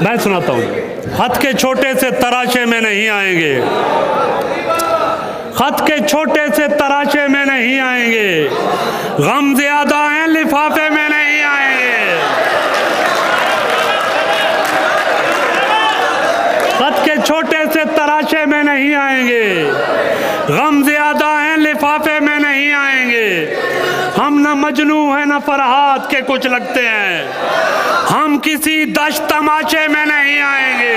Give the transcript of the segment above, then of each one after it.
मैं सुनाता हूँ। खत के छोटे से तराशे में नहीं आएंगे, खत के छोटे से तराशे में नहीं आएंगे, गम ज्यादा है लिफाफे में नहीं आएंगे। खत के छोटे से तराशे में नहीं आएंगे, गम ज्यादा है लिफाफे में नहीं आएंगे। हम न मजनू हैं न फरहाद के कुछ लगते हैं, हम किसी दश्त तमाशे में नहीं आएंगे।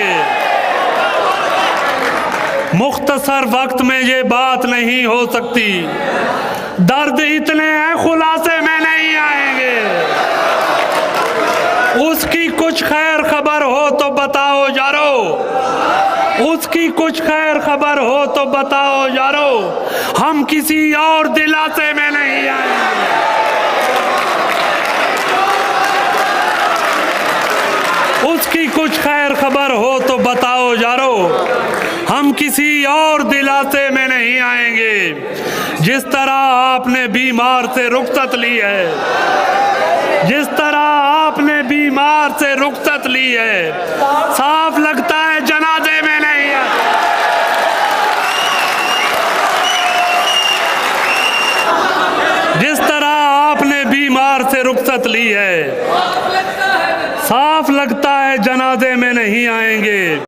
मुख्तसर वक्त में ये बात नहीं हो सकती, दर्द इतने हैं खुलासे में नहीं आएंगे। उसकी कुछ खैर खबर हो तो बताओ यारो, उसकी कुछ खैर खबर हो तो बताओ यारो, हम किसी और दिलासे में नहीं आएंगे। उसकी कुछ खैर खबर हो तो बताओ यारो, हम किसी और दिलासे में नहीं आएंगे। जिस तरह आपने बीमार से रुखसत ली है, जिस तरह आपने बीमार से रुखसत ली है, साफ लगता है जनाजे में नहीं है। जिस तरह आपने बीमार से रुखसत ली है, साफ लगता है जनाजे में नहीं आएंगे।